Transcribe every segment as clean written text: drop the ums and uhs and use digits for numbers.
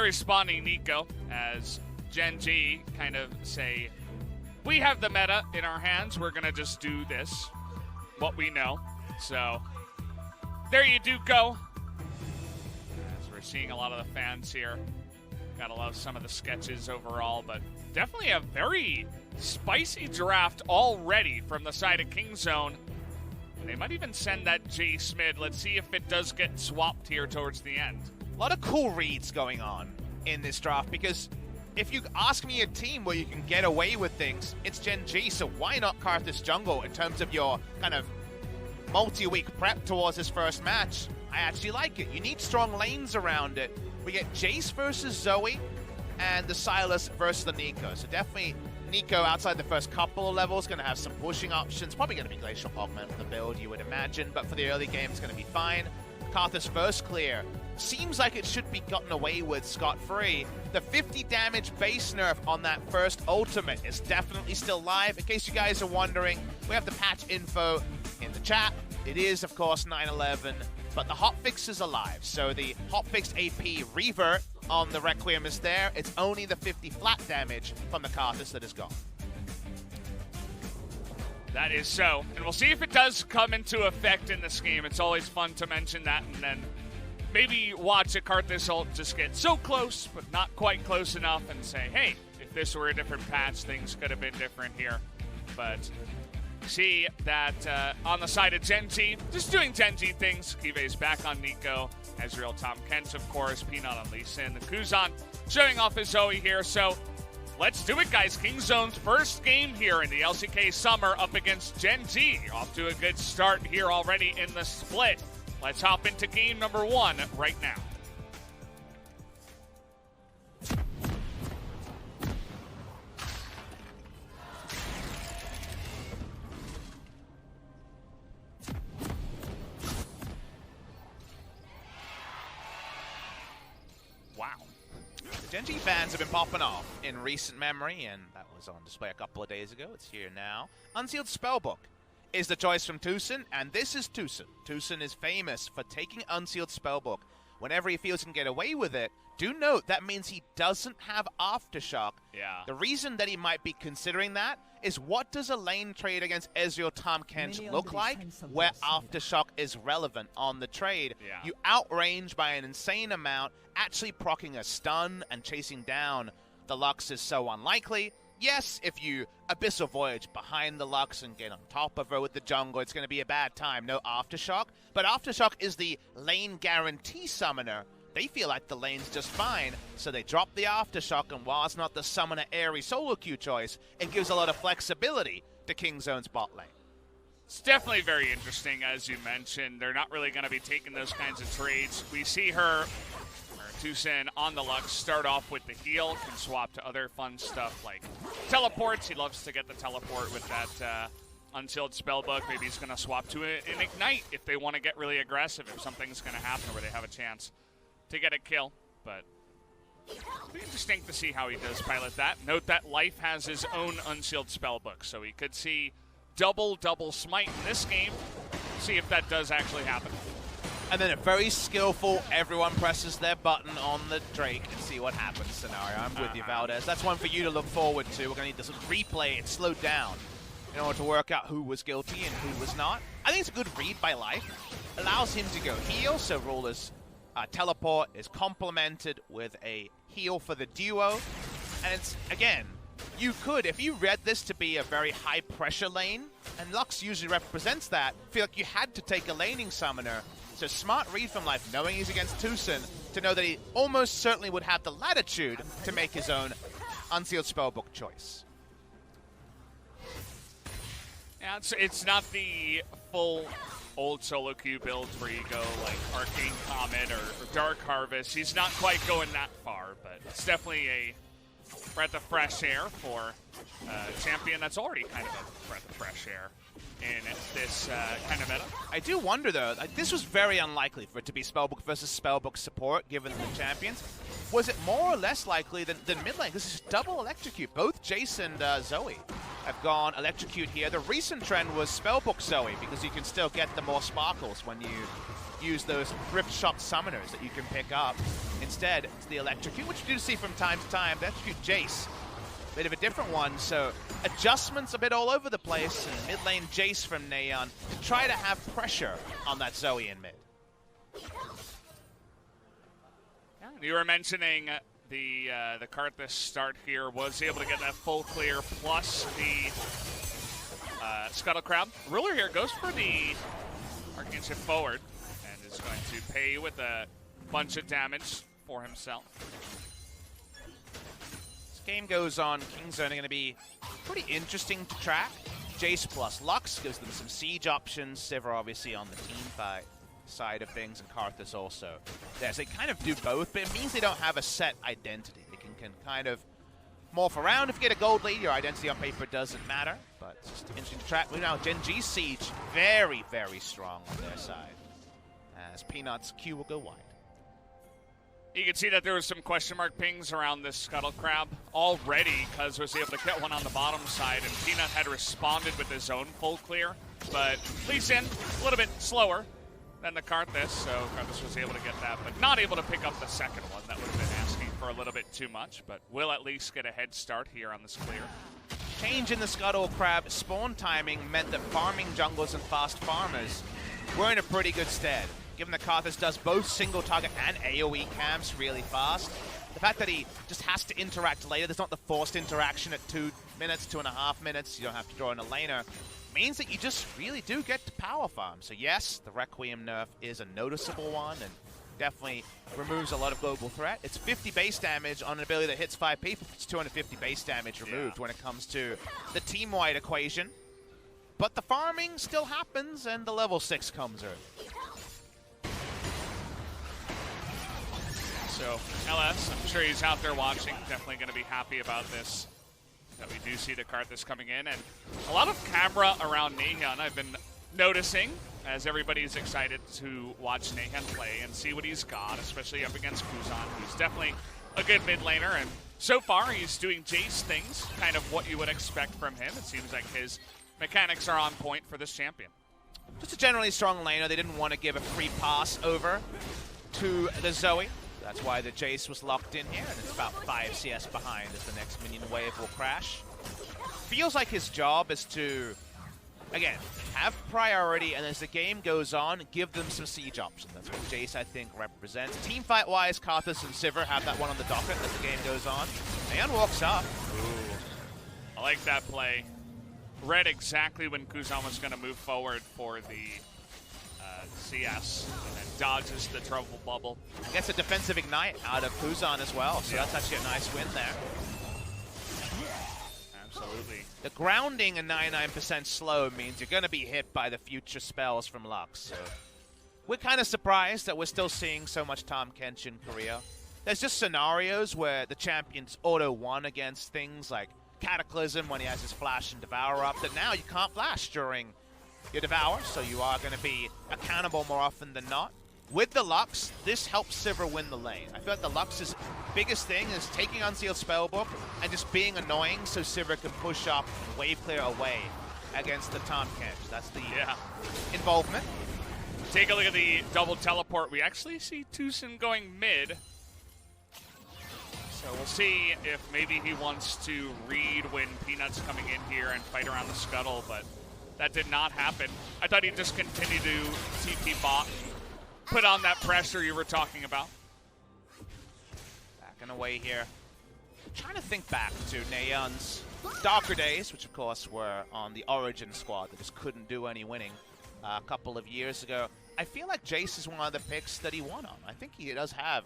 responding Nico as Gen.G kind of say, we have the meta in our hands. We're going to just do this, what we know. So there you do go. As we're seeing a lot of the fans here. Gotta love some of the sketches overall, but definitely a very spicy draft already from the side of Kingzone. They might even send that J Smid. Let's see if it does get swapped here towards the end. A lot of cool reads going on in this draft, because if you ask me a team where you can get away with things, it's Gen.G, so why not Karthus jungle in terms of your kind of multi-week prep towards this first match? I actually like it. You need strong lanes around it. We get Jace versus Zoe and the Sylas versus the Nico. So definitely Nico outside the first couple of levels going to have some pushing options. Probably going to be Glacial Augment for the build, you would imagine, but for the early game it's going to be fine. Karthus first clear. Seems like it should be gotten away with scot-free. The 50 damage base nerf on that first ultimate is definitely still live. In case you guys are wondering, we have the patch info in the chat. It is, of course, 9/11, but the hotfix is alive. So the hotfixed AP revert on the Requiem is there. It's only the 50 flat damage from the Karthus that is gone. That is so. And we'll see if it does come into effect in this game. It's always fun to mention that, and then maybe watch a Karthus ult just get so close, but not quite close enough, and say, hey, if this were a different patch, things could have been different here. But see that on the side of Gen.G, just doing Gen.G things. Cuvee's back on Nico. Ezreal, Tom Kent, of course. Peanut on Lee Sin. The Kuzan showing off his Zoe here. So let's do it, guys. Kingzone's first game here in the LCK Summer up against Gen.G. Off to a good start here already in the split. Let's hop into game number 1 right now. Wow. The Gen.G fans have been popping off in recent memory, and that was on display a couple of days ago. It's here now. Unsealed Spellbook is the choice from Tusin, and this is Tusin. Tusin is famous for taking Unsealed Spellbook whenever he feels he can get away with it. Do note, that means he doesn't have Aftershock. Yeah. The reason that he might be considering that is, what does a lane trade against Ezreal Tom Kent look like where Aftershock is relevant on the trade? Yeah. You outrange by an insane amount, actually proccing a stun and chasing down the Lux is so unlikely. Yes, if you Abyssal Voyage behind the Lux and get on top of her with the jungle, it's going to be a bad time. No Aftershock. But Aftershock is the lane guarantee summoner. They feel like the lane's just fine, so they drop the Aftershock, and while it's not the summoner airy solo queue choice, it gives a lot of flexibility to Kingzone's bot lane. It's definitely very interesting, as you mentioned. They're not really going to be taking those kinds of trades. We see her, or Tusin, on the Lux start off with the heal, can swap to other fun stuff like teleports. He loves to get the teleport with that Unsealed Spellbook. Maybe he's going to swap to an Ignite if they want to get really aggressive, if something's going to happen where they have a chance to get a kill. But it'll be interesting to see how he does pilot that. Note that Life has his own Unsealed Spellbook, so we could see double smite in this game. See if that does actually happen. And then a very skillful, everyone presses their button on the Drake and see what happens scenario. I'm with you, Valdez. That's one for you to look forward to. We're going to need to sort of replay it slowed down in order to work out who was guilty and who was not. I think it's a good read by Life. Allows him to go heal, so Ruler's teleport is complemented with a heal for the duo. And it's, again, you could, if you read this to be a very high pressure lane, and Lux usually represents that, feel like you had to take a laning summoner. So smart read from Life, knowing he's against Tusin, to know that he almost certainly would have the latitude to make his own Unsealed Spellbook choice. Yeah, it's not the full old solo queue builds where you go like Arcane Comet or Dark Harvest. He's not quite going that far, but it's definitely a breath of fresh air for a champion that's already kind of a breath of fresh air in this kind of meta. I do wonder, though, this was very unlikely for it to be Spellbook versus Spellbook support, given the champions. Was it more or less likely than mid lane? This is double Electrocute. Both Jace and Zoe have gone Electrocute here. The recent trend was Spellbook Zoe, because you can still get the more sparkles when you use those thrift shop summoners that you can pick up. Instead, it's the Electrocute, which you do see from time to time. The Electrocute Jace, bit of a different one, so adjustments a bit all over the place, and mid lane Jace from Naehyun to try to have pressure on that Zoe in mid. Yeah, you were mentioning the Karthus start here was able to get that full clear plus the Scuttle Crab. Ruler here goes for the Arcane Shift forward and is going to pay with a bunch of damage for himself. This game goes on. Kingzone are going to be pretty interesting to track. Jace plus Lux gives them some siege options. Sivir obviously on the team fight side of things, and Karthus also. Yes, they kind of do both, but it means they don't have a set identity. They can kind of morph around. If you get a gold lead, your identity on paper doesn't matter, but it's just interesting to track. Now, Gen.G Siege, very, very strong on their side, as Peanut's Q will go wide. You can see that there was some question mark pings around this Scuttle Crab already. Cuzz was able to get one on the bottom side, and Peanut had responded with his own full clear, but Lee Sin a little bit slower than the Karthus, so Karthus was able to get that, but not able to pick up the second one. That would have been asking for a little bit too much, but will at least get a head start here on this clear. Change in the Scuttle Crab spawn timing meant that farming junglers and fast farmers were in a pretty good stead. Given that Karthus does both single target and AoE camps really fast, the fact that he just has to interact later, there's not the forced interaction at 2 minutes, 2.5 minutes, you don't have to draw in a laner, means that you just really do get to power farm. So yes, the Requiem nerf is a noticeable one and definitely removes a lot of global threat. It's 50 base damage on an ability that hits 5 people. It's 250 base damage removed when it comes to the team-wide equation. But the farming still happens and the level 6 comes early. So LS, I'm sure he's out there watching, definitely going to be happy about this. That we do see the Karthus coming in, and a lot of camera around Naehyun I've been noticing as everybody's excited to watch Naehyun play and see what he's got, especially up against Kuzan, who's definitely a good mid laner, and so far he's doing Jace things, kind of what you would expect from him. It seems like his mechanics are on point for this champion. Just a generally strong laner. They didn't want to give a free pass over to the Zoe. That's why the Jace was locked in here, and it's about 5 CS behind as the next minion wave will crash. Feels like his job is to, again, have priority, and as the game goes on, give them some siege options. That's what Jace, I think, represents. Team fight-wise, Karthus and Sivir have that one on the docket as the game goes on. Naehyun walks up. Ooh. I like that play. Read exactly when Kuzan was going to move forward for the CS, and then dodges the trouble bubble. Gets a defensive ignite out of Kuzan as well, so that's actually a nice win there. Absolutely. The grounding and 99% slow means you're going to be hit by the future spells from Lux. So we're kind of surprised that we're still seeing so much Tahm Kench in Korea. There's just scenarios where the champion's auto-won against things like Cataclysm when he has his Flash and Devour up, that now you can't Flash during your Devour, so you are going to be accountable more often than not. With the Lux, this helps Sivir win the lane. I feel like the Lux's biggest thing is taking Unsealed Spellbook and just being annoying so Sivir can push up and wave clear away against the Tahm Kench. That's the involvement. Take a look at the double teleport. We actually see Tusin going mid. So we'll see if maybe he wants to read when Peanut's coming in here and fight around the scuttle, but that did not happen. I thought he'd just continue to TP bot, put on that pressure you were talking about. Backing away here. Trying to think back to Naehyun's darker days, which of course were on the Origin squad that just couldn't do any winning a couple of years ago. I feel like Jace is one of the picks that he won on. I think he does have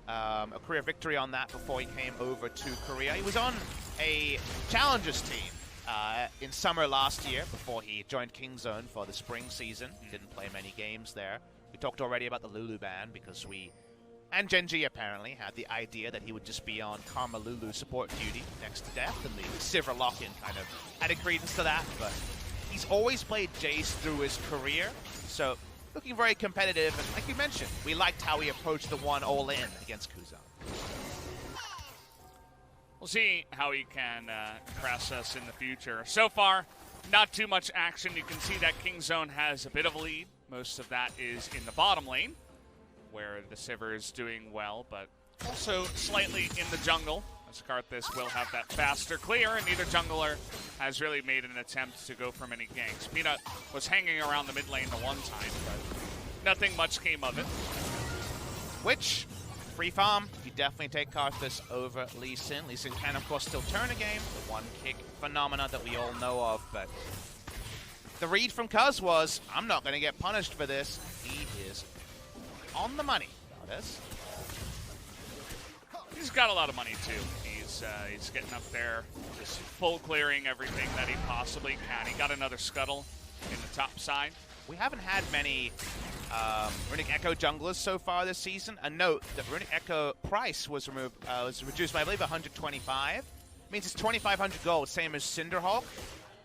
a career victory on that before he came over to Korea. He was on a Challengers team in summer last year before he joined Kingzone for the spring season. He didn't play many games there. We talked already about the Lulu ban because we, and Gen.G apparently, had the idea that he would just be on Karma Lulu support duty next to Deft, and the Sivir lock-in kind of added credence to that, but he's always played Jace through his career, so looking very competitive, and like you mentioned, we liked how he approached the one all-in against Kuzan. We'll see how he can press us in the future. So far, not too much action. You can see that Kingzone has a bit of a lead Most of that is in the bottom lane, where the Sivir is doing well, but also slightly in the jungle, as Karthus will have that faster clear, and neither jungler has really made an attempt to go for many ganks. Peanut was hanging around the mid lane the one time, but nothing much came of it. Which, free farm, you definitely take Karthus over Lee Sin. Lee Sin can, of course, still turn a game, the one-kick phenomena that we all know of, but the read from Cuzz was, I'm not going to get punished for this. He is on the money. Notice. He's got a lot of money, too. He's getting up there, just full clearing everything that he possibly can. He got another scuttle in the top side. We haven't had many Runic Echo junglers so far this season. A note that Runic Echo price was reduced by, I believe, 125. Means it's 2,500 gold, same as Cinderhawk.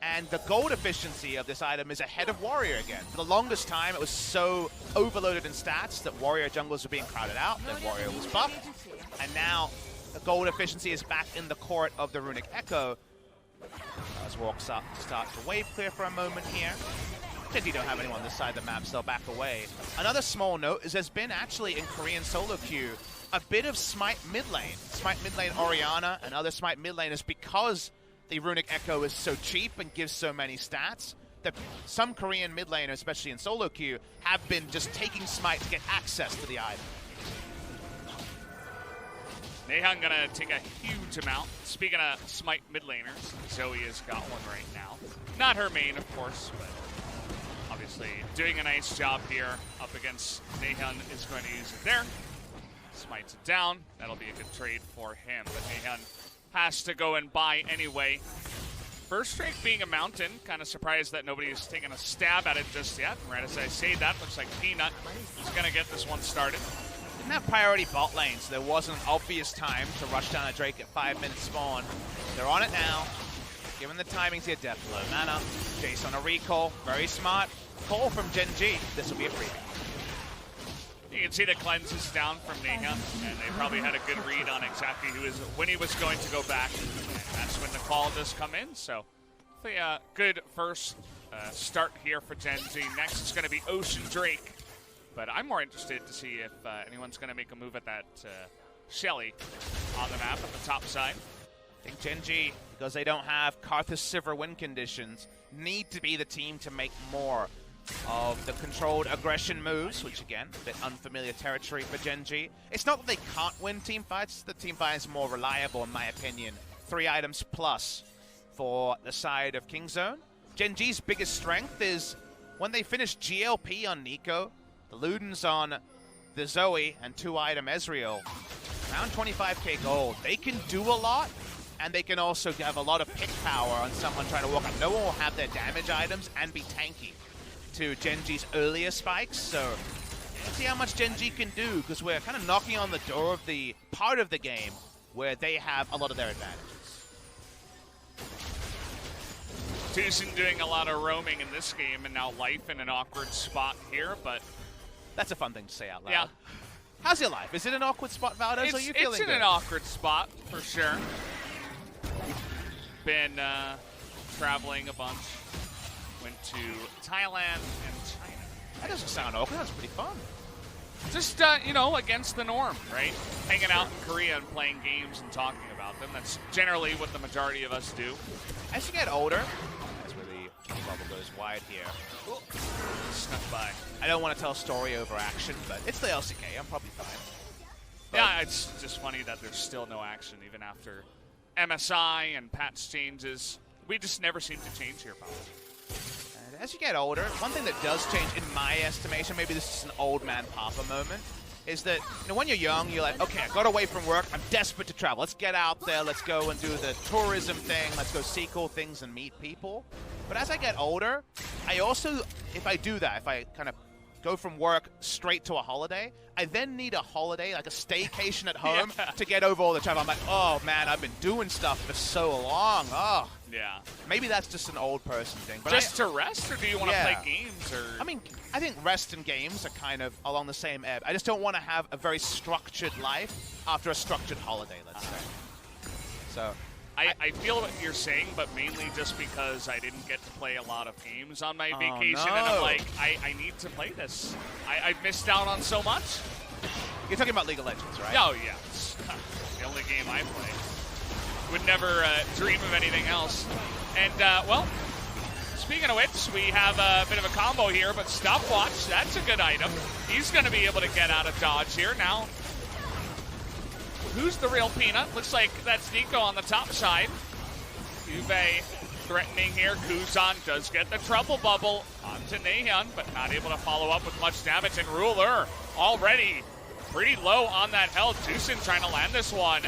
And the gold efficiency of this item is ahead of Warrior again. For the longest time, it was so overloaded in stats that Warrior junglers were being crowded out, then Warrior was buffed. And now the gold efficiency is back in the court of the Runic Echo. As walks up, starts to wave clear for a moment here. Gen.G don't have anyone on this side of the map, so they'll back away. Another small note is there's been actually in Korean solo queue a bit of Smite mid lane. Smite mid lane Orianna and other Smite mid laners, because the Runic Echo is so cheap and gives so many stats that some Korean mid laners, especially in solo queue, have been just taking Smite to get access to the item. Naehyun gonna take a huge amount. Speaking of Smite mid laners, Zoe has got one right now. Not her main, of course, but obviously doing a nice job here up against Naehyun is going to use it there. Smites it down. That'll be a good trade for him, but Naehyun has to go and buy anyway. First strike being a mountain, kind of surprised that nobody's taken a stab at it just yet. And right as I say that, looks like Peanut is going to get this one started. Didn't have priority bot lane, so there wasn't an obvious time to rush down a Drake at 5 minutes spawn. They're on it now. Given the timings here, Deft low mana. Jace on a recall, very smart. Call from Gen.G. This will be a freebie. You can see the cleanses down from Naehyun, and they probably had a good read on exactly when he was going to go back. And that's when the call does come in, so hopefully a good first start here for Gen.G. Next is going to be Ocean Drake, but I'm more interested to see if anyone's going to make a move at that Shelly on the map at the top side. I think Gen.G, because they don't have Karthus Sivir win conditions, need to be the team to make more of the controlled aggression moves, which again, a bit unfamiliar territory for Gen.G. It's not that they can't win team fights, the team fight is more reliable in my opinion. 3 items plus for the side of Kingzone. Gen.G's biggest strength is when they finish GLP on Nico, the Ludens on the Zoe, and 2-item Ezreal, around 25k gold. They can do a lot, and they can also have a lot of pick power on someone trying to walk up. No one will have their damage items and be tanky to Gen.G's earlier spikes, so let's see how much Gen.G can do, because we're kind of knocking on the door of the part of the game where they have a lot of their advantages. Tusin doing a lot of roaming in this game, and now Life in an awkward spot here, but that's a fun thing to say out loud. Yeah. How's your life? Is it an awkward spot, Valdes? Are you feeling It's in an awkward spot, for sure. Been traveling a bunch. Went to Thailand and China. That doesn't sound awkward. That's pretty fun. Just, you know, against the norm, right? Hanging out in Korea and playing games and talking about them. That's generally what the majority of us do. As you get older, that's where the bubble goes wide here. Ooh. Snuck by. I don't want to tell a story over action, but it's the LCK. I'm probably fine. But yeah, it's just funny that there's still no action even after MSI and patch changes. We just never seem to change here, Paul. As you get older, one thing that does change, in my estimation, maybe this is an old man papa moment, is that, you know, when you're young, you're like, okay, I got away from work, I'm desperate to travel. Let's get out there, let's go and do the tourism thing, let's go see cool things and meet people. But as I get older, I also, if I do that, if I kind of go from work straight to a holiday, I then need a holiday, like a staycation at home, to get over all the travel. I'm like, oh man, I've been doing stuff for so long. Oh. Yeah. Maybe that's just an old person thing. But just to rest, or do you want to play games? Or I mean, I think rest and games are kind of along the same ebb. I just don't want to have a very structured life after a structured holiday, let's say. So, I feel what you're saying, but mainly just because I didn't get to play a lot of games on my vacation, and I'm like, I need to play this. I've missed out on so much. You're talking about League of Legends, right? Oh, yeah. It's the only game I play. Would never dream of anything else. And, well, speaking of which, we have a bit of a combo here, but Stopwatch, that's a good item. He's going to be able to get out of dodge here. Now, who's the real Peanut? Looks like that's Nico on the top side. Cuvee threatening here. Kuzan does get the trouble bubble onto Naehyun, but not able to follow up with much damage. And Ruler already pretty low on that health. Tusin trying to land this one.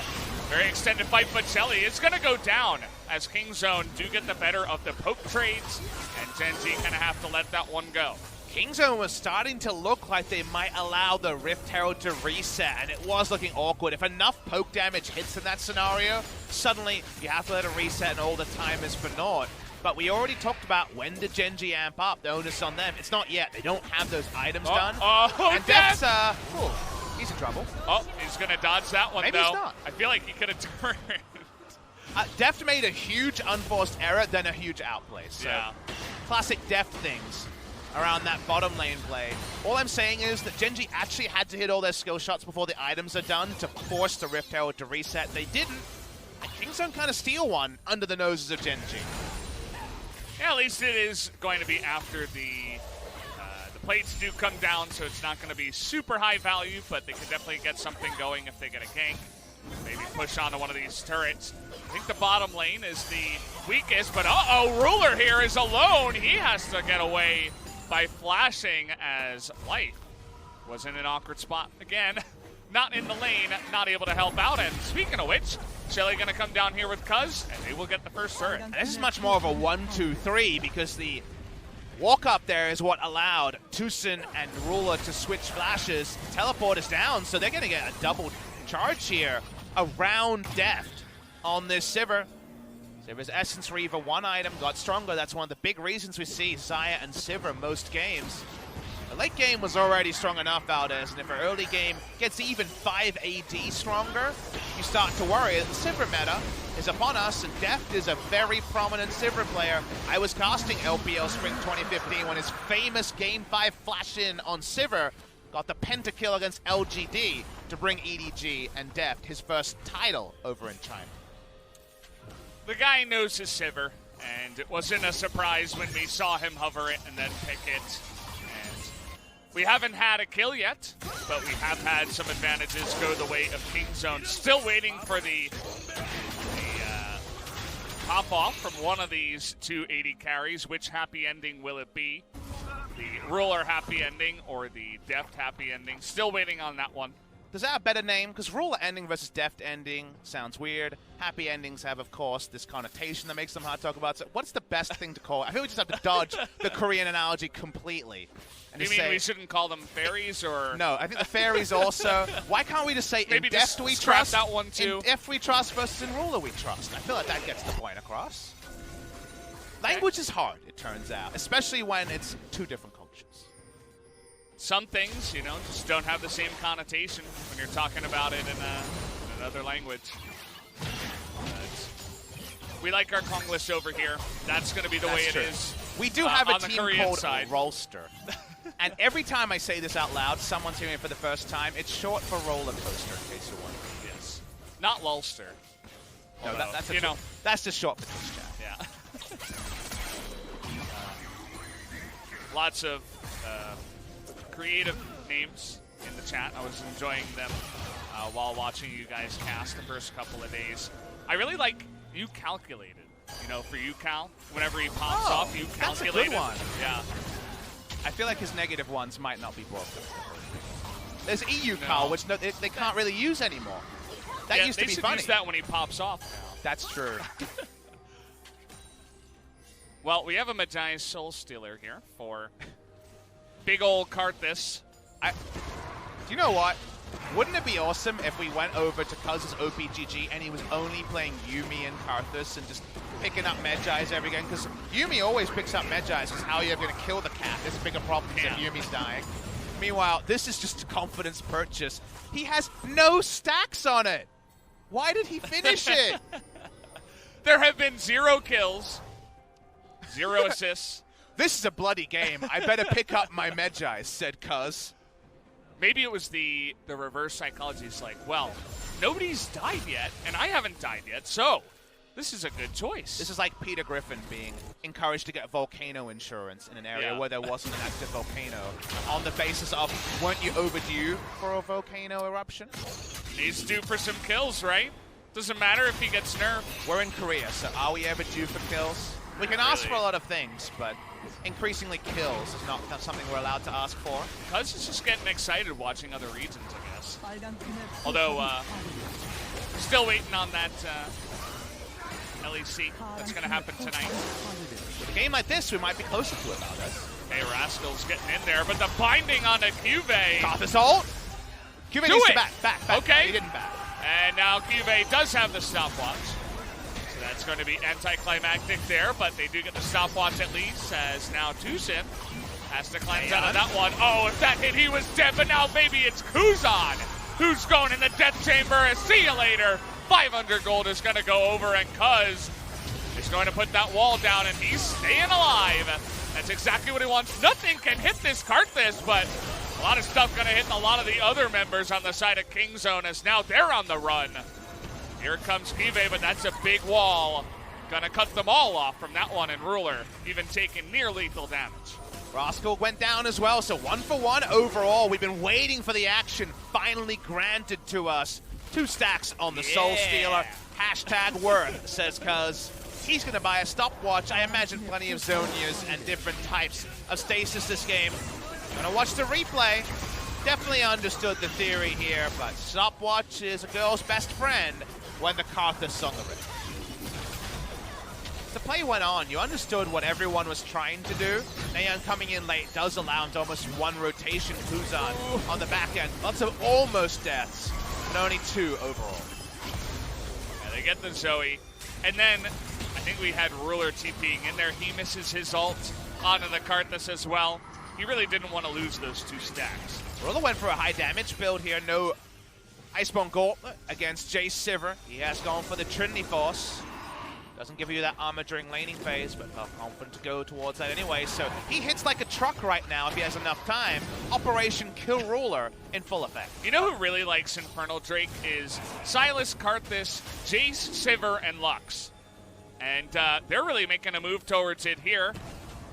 Very extended fight, but Shelly is going to go down as King Zone do get the better of the poke trades, and Gen.G going to have to let that one go. King Zone was starting to look like they might allow the Rift Herald to reset, and it was looking awkward. If enough poke damage hits in that scenario, suddenly you have to let it reset and all the time is for naught. But we already talked about when did Gen.G amp up, the onus on them. It's not yet. They don't have those items done. And Deft's, he's in trouble. Oh, he's going to dodge that one, Maybe though. He's not. I feel like he could have turned. Deft made a huge unforced error, then a huge outplay. So yeah. Classic Deft things around that bottom lane play. All I'm saying is that Gen.G actually had to hit all their skill shots before the items are done to force the Rift Herald to reset. They didn't. And King Zone kind of steal one under the noses of Gen.G. Yeah, at least it is going to be after the plates do come down, so it's not going to be super high value, but they can definitely get something going if they get a gank. Maybe push onto one of these turrets. I think the bottom lane is the weakest, but Ruler here is alone. He has to get away by flashing as Life was in an awkward spot again. Not in the lane, not able to help out. And speaking of which, Shelly going to come down here with Cuzz, and they will get the first turret. And this is much more of a 1-2-3 because the walk up there is what allowed Tusin and Ruler to switch flashes. Teleport is down, so they're going to get a double charge here around Deft on this Sivir. Sivir's Essence Reaver, one item, got stronger. That's one of the big reasons we see Xayah and Sivir most games. The late game was already strong enough, Valdez, and if our early game gets even 5 AD stronger, you start to worry that the Sivir meta is upon us, and Deft is a very prominent Sivir player. I was casting LPL Spring 2015 when his famous Game 5 flash-in on Sivir got the pentakill against LGD to bring EDG and Deft his first title over in China. The guy knows his Sivir, and it wasn't a surprise when we saw him hover it and then pick it. We haven't had a kill yet, but we have had some advantages go the way of King Zone. Still waiting for the pop-off from one of these two 80 carries. Which happy ending will it be? The Ruler happy ending or the Deft happy ending? Still waiting on that one. Does that have a better name? Because Ruler ending versus Deft ending sounds weird. Happy endings have, of course, this connotation that makes them hard to talk about. So what's the best thing to call it? I feel we just have to dodge the Korean analogy completely. And you mean we shouldn't call them fairies, or? No, I think the fairies also. Why can't we just say maybe in Deft we scrap trust, that one too. In Deft we trust versus in Ruler we trust? I feel like that gets the point across. Language is hard, it turns out, especially when it's two different cultures. Some things, you know, just don't have the same connotation when you're talking about it in another language. We like our Konglish over here. That's going to be the way it is. We do have a team called side. Rolster. And every time I say this out loud, someone's hearing it for the first time. It's short for roller coaster, in case you're wondering. Yes. Not Lulster. No, although, that's just short for Twitch chat. Yeah. Lots of creative names in the chat. I was enjoying them while watching you guys cast the first couple of days. I really like You Calculated. You know, for You Cal, whenever he pops off, You Calculated. That's a good one. Yeah. I feel like his negative ones might not be broken. There's EU Cal, which they can't really use anymore. That used to be funny. Use that when he pops off now. That's true. Well, we have a Magi Soul Stealer here for big old Karthus. Do you know what? Wouldn't it be awesome if we went over to Cuzz's OPGG and he was only playing Yuumi and Karthus and just picking up Medjais every game? Because Yuumi always picks up Medjais because how are you ever going to kill the cat? There's a bigger problem if Yuumi's dying. Meanwhile, this is just a confidence purchase. He has no stacks on it. Why did he finish it? There have been 0 kills, 0 assists. This is a bloody game. I better pick up my Medjai, said Cuzz. Maybe it was the reverse psychology. It's like, well, nobody's died yet, and I haven't died yet, so this is a good choice. This is like Peter Griffin being encouraged to get volcano insurance in an area where there wasn't an active volcano on the basis of, weren't you overdue for a volcano eruption? He's due for some kills, right? Doesn't matter if he gets nerfed. We're in Korea, so are we ever due for kills? We can ask for a lot of things, but increasingly kills is not something we're allowed to ask for. Cuzz is just getting excited watching other regions, I guess. Although, still waiting on that LEC that's going to happen tonight. With a game like this, we might be closer to it, Valdez. Hey, Rascal's getting in there, but the binding on a Cuvee. Got this ult. Cuvee needs to back. Okay. He didn't back. And now Cuvee does have the stopwatch. So that's going to be anticlimactic there, but they do get the stopwatch at least, as now Tusin has to cleanse out of that one. Oh, if that hit, he was dead, but now maybe it's Kuzan who's going in the death chamber. See you later. 500 gold is going to go over, and Cuzz is going to put that wall down, and he's staying alive. That's exactly what he wants. Nothing can hit this Karthus, but a lot of stuff going to hit a lot of the other members on the side of King Zone, as now they're on the run. Here comes Cuvee, but that's a big wall. Gonna cut them all off from that one, and Ruler even taking near lethal damage. Rascal went down as well, so 1 for 1 overall. We've been waiting for the action, finally granted to us. 2 stacks on the Soul Stealer. Hashtag worth, says Cuzz. He's gonna buy a stopwatch. I imagine plenty of Zonias and different types of stasis this game. Gonna watch the replay. Definitely understood the theory here, but stopwatch is a girl's best friend when the Karthus on the ring. The play went on. You understood what everyone was trying to do. Naehyun coming in late does allow him to almost 1 rotation Kuzan on the back end. Lots of almost deaths, but only 2 overall. Yeah, they get the Zoe, and then I think we had Ruler TPing in there. He misses his ult onto the Karthus as well. He really didn't want to lose those 2 stacks. Ruler went for a high damage build here. No Iceborne Gauntlet against Jace Sivir. He has gone for the Trinity Force. Doesn't give you that armor during laning phase, but felt confident to go towards that anyway. So he hits like a truck right now if he has enough time. Operation Kill Ruler in full effect. You know who really likes Infernal Drake is Silas, Karthus, Jace, Sivir, and Lux. And they're really making a move towards it here.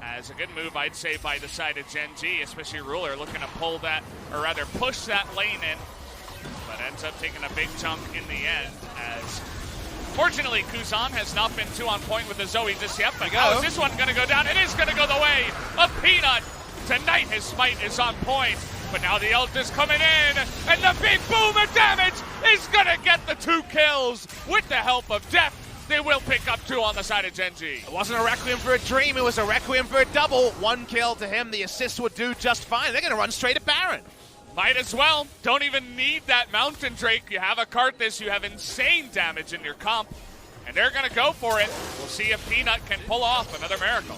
As a good move, I'd say, by the side of Gen.G, especially Ruler, looking to pull that, or rather push that lane in, but ends up taking a big chunk in the end, as fortunately Kuzan has not been too on point with the Zoe just yet, but how is this one going to go down? It is going to go the way of Peanut. Tonight his smite is on point, but now the ult is coming in, and the big boom of damage is going to get the 2 kills with the help of Deft. They will pick up 2 on the side of Gen.G. It wasn't a Requiem for a Dream, it was a Requiem for a double. 1 kill to him, the assist would do just fine. They're gonna run straight at Baron. Might as well. Don't even need that Mountain Drake. You have a Karthus, you have insane damage in your comp, and they're gonna go for it. We'll see if Peanut can pull off another miracle.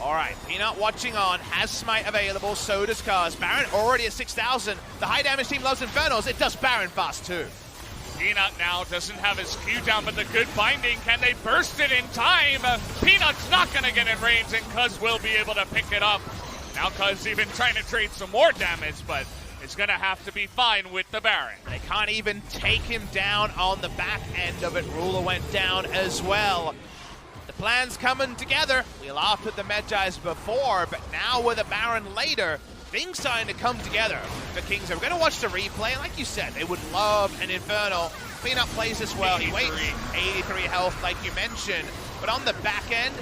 All right, Peanut watching on, has smite available, so does Cuzz. Baron already at 6,000. The high damage team loves Infernals, it does Baron fast too. Peanut now doesn't have his Q down, but the good binding, can they burst it in time? Peanut's not going to get in range, and Cuzz will be able to pick it up. Now Cuzz even trying to trade some more damage, but it's going to have to be fine with the Baron. They can't even take him down on the back end of it. Ruler went down as well. The plan's coming together. We laughed at the Medjais before, but now with a Baron later, things starting to come together for Kings. We're going to watch the replay, and like you said, they would love an Infernal. Peanut plays this well. He waits 83 health, like you mentioned. But on the back end,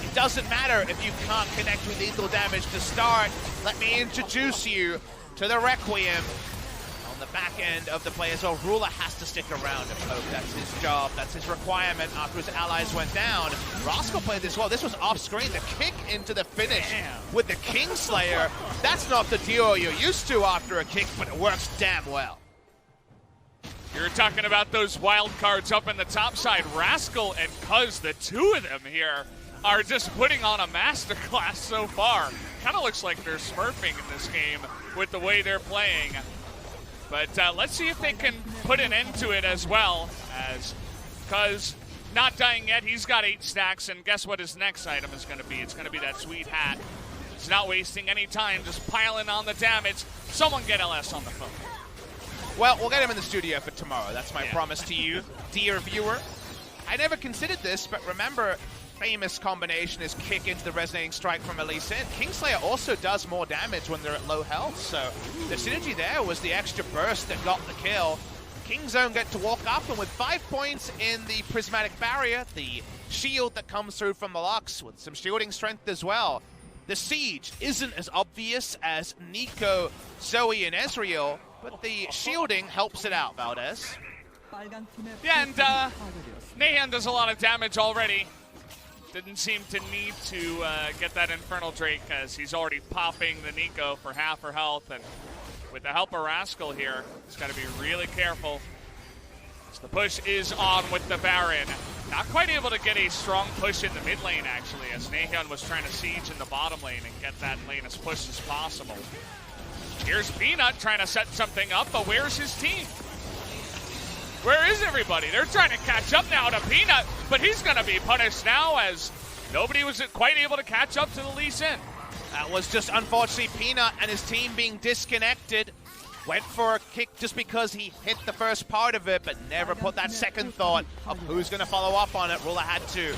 it doesn't matter if you can't connect with lethal damage to start. Let me introduce you to the Requiem. On the back end of the play as well, Ruler has to stick around and poke. That's his job. That's his requirement after his allies went down. Rascal played this well. This was off screen. The kick into the finish with the Kingslayer. That's not the deal you're used to after a kick, but it works damn well. You're talking about those wild cards up in the top side. Rascal and Cuzz, the 2 of them here, are just putting on a masterclass so far. Kind of looks like they're smurfing in this game with the way they're playing. But let's see if they can put an end to it as well, as Cuzz not dying yet. He's got 8 stacks, and guess what his next item is going to be? It's going to be that sweet hat. He's not wasting any time, just piling on the damage. Someone get LS on the phone. Well, we'll get him in the studio for tomorrow. That's my promise to you, dear viewer. I never considered this, but remember, famous combination is kick into the resonating strike from Elise in. Kingslayer also does more damage when they're at low health, so the synergy there was the extra burst that got the kill. Kingzone get to walk up, and with 5 points in the prismatic barrier, the shield that comes through from the Lux with some shielding strength as well. The siege isn't as obvious as Nico, Zoe, and Ezreal, but the shielding helps it out, Valdez. Yeah, and Naehyun does a lot of damage already. Didn't seem to need to get that Infernal Drake, as he's already popping the Nico for half her health, and with the help of Rascal here, he's got to be really careful. So the push is on with the Baron. Not quite able to get a strong push in the mid lane, actually, as Naehyun was trying to siege in the bottom lane and get that lane as pushed as possible. Here's Peanut trying to set something up, but where's his team? Where is everybody? They're trying to catch up now to Peanut, but he's going to be punished now, as nobody was quite able to catch up to the Lee Sin. That was just, unfortunately, Peanut and his team being disconnected. Went for a kick just because he hit the first part of it, but never put that second thought of who's going to follow up on it. Ruler had to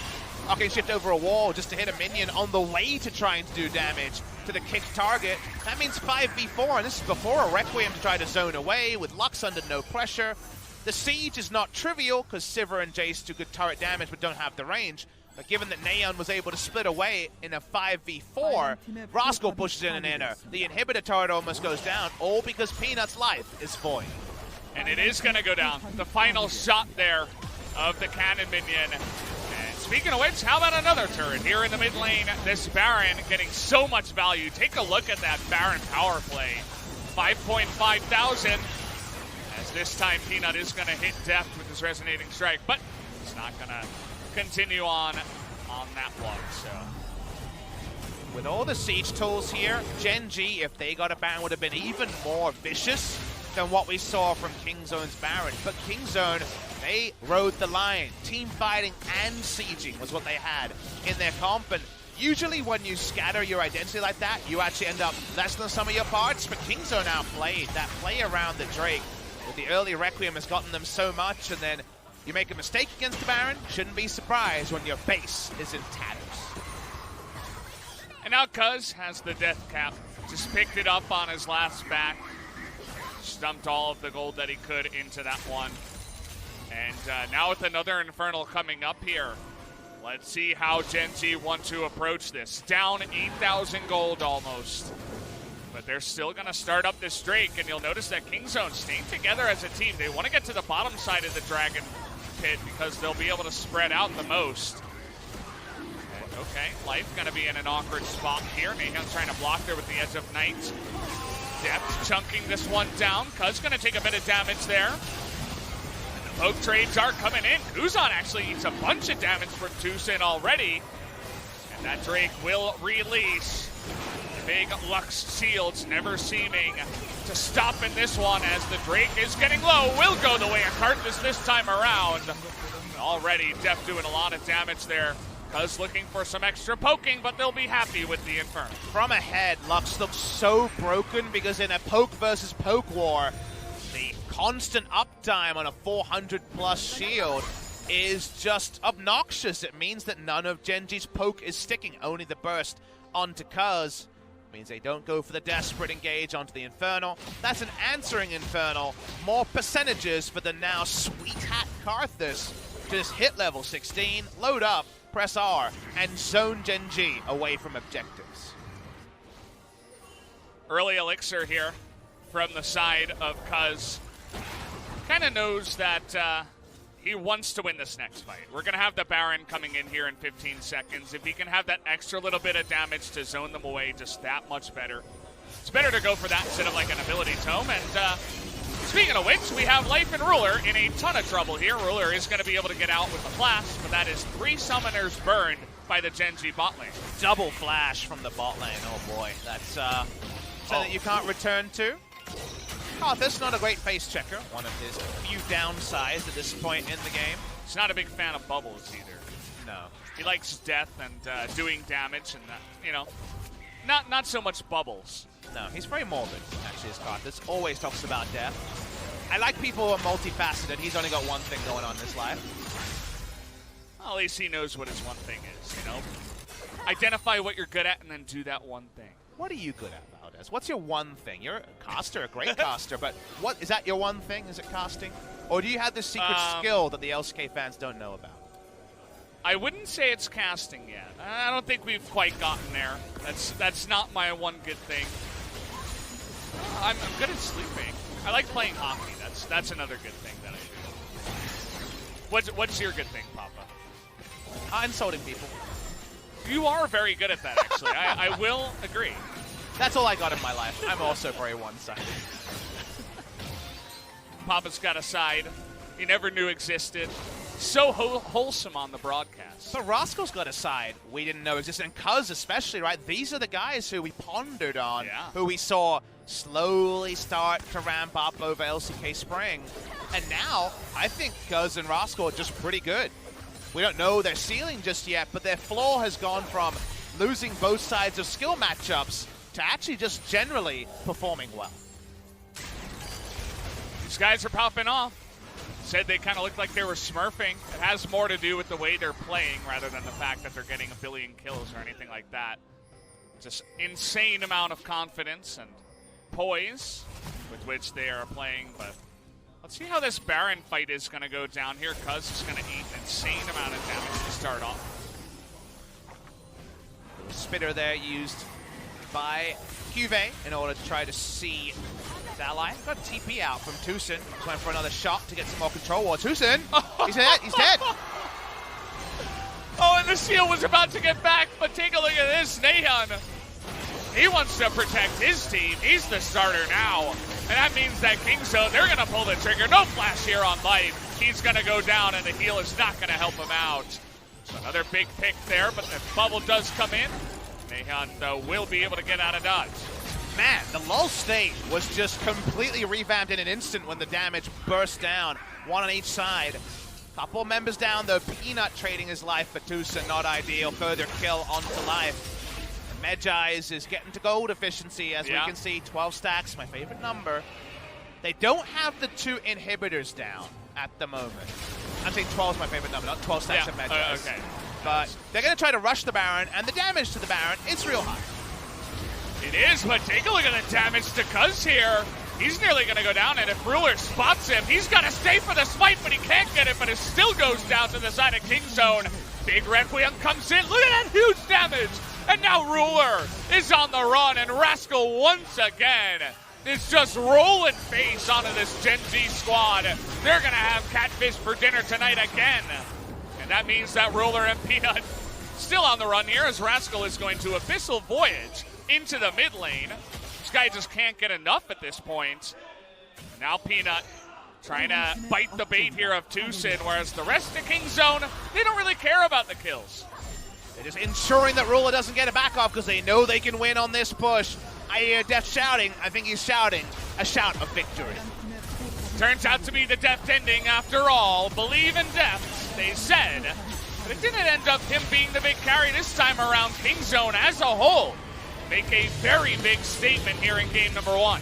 okay, shift over a wall just to hit a minion on the way to trying to do damage to the kick target. That means 5v4, and this is before a Requiem to try to zone away with Lux under no pressure. The siege is not trivial because Sivir and Jace do good turret damage but don't have the range. But given that Naehyun was able to split away in a 5v4, Rascal pushes in an inner. The inhibitor turret almost goes down, all because Peanut's life is void. And it is going to go down. The final shot there of the cannon minion. And speaking of which, how about another turret here in the mid lane? This Baron getting so much value. Take a look at that Baron power play. 5.5 thousand. As this time Peanut is going to hit Deft with his resonating strike, but it's not going to continue on that one. So with all the siege tools here, Gen.G, if they got a Baron, would have been even more vicious than what we saw from Kingzone's Baron. But Kingzone, they rode the line. Team fighting and sieging was what they had in their comp. And usually when you scatter your identity like that, you actually end up less than some of your parts. But Kingzone outplayed. That play around the Drake with the early Requiem has gotten them so much, and then you make a mistake against the Baron, shouldn't be surprised when your base is in tatters. And now Cuzz has the death cap. Just picked it up on his last back. Stumped all of the gold that he could into that one. And now with another Infernal coming up here, let's see how Gen.G want to approach this. Down 8,000 gold almost. But they're still going to start up this Drake, and you'll notice that Kingzone staying together as a team. They want to get to the bottom side of the Dragon Pit because they'll be able to spread out the most. And okay, Life going to be in an awkward spot here. Naehyun trying to block there with the Edge of Night. Deft chunking this one down. Cuzz going to take a bit of damage there. And the poke trades are coming in. Kuzan actually eats a bunch of damage from Tusin already. And that Drake will release. Big Lux shields never seeming to stop in this one, as the Drake is getting low. Will go the way of Karthus this time around. Already Deft doing a lot of damage there. Cuzz looking for some extra poking, but they'll be happy with the Inferno. From ahead, Lux looks so broken because in a poke versus poke war, the constant uptime on a 400 plus shield is just obnoxious. It means that none of Gen.G's poke is sticking, only the burst onto Cuzz. Means they don't go for the desperate engage onto the Infernal. That's an answering Infernal. More percentages for the now sweet hat Karthus. Just hit level 16, load up, press R, and zone Gen.G away from objectives. Early elixir here from the side of Cuzz. Kind of knows that he wants to win this next fight. We're going to have the Baron coming in here in 15 seconds. If he can have that extra little bit of damage to zone them away, just that much better. It's better to go for that instead of like an ability tome. And speaking of which, we have Life and Ruler in a ton of trouble here. Ruler is going to be able to get out with the flash, but that is 3 summoners burned by the Gen.G bot lane. Double flash from the bot lane. Oh boy, that's something that you can't return to. Karthus, not a great face checker. One of his few downsides at this point in the game. He's not a big fan of bubbles either. No. He likes death and doing damage and, you know, not so much bubbles. No, he's very morbid, actually, is Karthus. Always talks about death. I like people who are multifaceted. He's only got one thing going on in his life. Well, at least he knows what his one thing is, you know? Identify what you're good at and then do that one thing. What are you good at, Valdez? What's your one thing? You're a caster, a great caster, but what is that your one thing? Is it casting? Or do you have this secret skill that the LCK fans don't know about? I wouldn't say it's casting yet. I don't think we've quite gotten there. That's not my one good thing. I'm good at sleeping. I like playing hockey. That's another good thing that I do. What's your good thing, Papa? Insulting people. You are very good at that, actually. I will agree. That's all I got in my life. I'm also very one-sided. Papa's got a side he never knew existed. So wholesome on the broadcast. But Rascal's got a side we didn't know existed, and Cuzz especially, right? These are the guys who we pondered on, who we saw slowly start to ramp up over LCK Spring. And now, I think Cuzz and Rascal are just pretty good. We don't know their ceiling just yet, but their floor has gone from losing both sides of skill matchups to actually just generally performing well. These guys are popping off. Said they kind of looked like they were smurfing. It has more to do with the way they're playing rather than the fact that they're getting a billion kills or anything like that. Just insane amount of confidence and poise with which they are playing, but let's see how this Baron fight is going to go down here. Cuzz is going to eat an insane amount of damage to start off. Spitter there used by Cuvee in order to try to see his ally. Got TP out from Tusin. Went for another shot to get some more control war. Tusin! He's dead! He's dead! Oh, and the seal was about to get back, but take a look at this. Naehyun, he wants to protect his team. He's the starter now. And that means that Kingzone, they're going to pull the trigger. No flash here on life. He's going to go down, and the heal is not going to help him out. So another big pick there, but the bubble does come in. Naehyun, though, will be able to get out of dodge. Man, the LoL state was just completely revamped in an instant when the damage burst down. One on each side. Couple members down, though. Peanut trading his life for Tusin, not ideal. Further kill onto life. Medjai's is getting to gold efficiency, as we can see. 12 stacks, my favorite number. They don't have the 2 inhibitors down at the moment. I'm saying 12 is my favorite number, not 12 stacks of Medjai's. Okay. But they're going to try to rush the Baron, and the damage to the Baron is real high. It is, but take a look at the damage to Cuzz here. He's nearly going to go down, and if Ruler spots him, he's got to stay for the swipe, but he can't get it, but it still goes down to the side of Kingzone. Big Requiem comes in. Look at that huge damage. And now Ruler is on the run, and Rascal once again is just rolling face onto this Gen.G squad. They're going to have catfish for dinner tonight again. And that means that Ruler and Peanut still on the run here, as Rascal is going to Abyssal Voyage into the mid lane. This guy just can't get enough at this point. And now Peanut trying to bite the bait here of Tusin, whereas the rest of Kingzone, they don't really care about the kills. They're just ensuring that Ruler doesn't get it back off because they know they can win on this push. I hear Deft shouting. I think he's shouting a shout of victory. Turns out to be the Deft ending after all. Believe in Deft, they said. But it didn't end up him being the big carry this time around. Kingzone as a whole make a very big statement here in game number 1.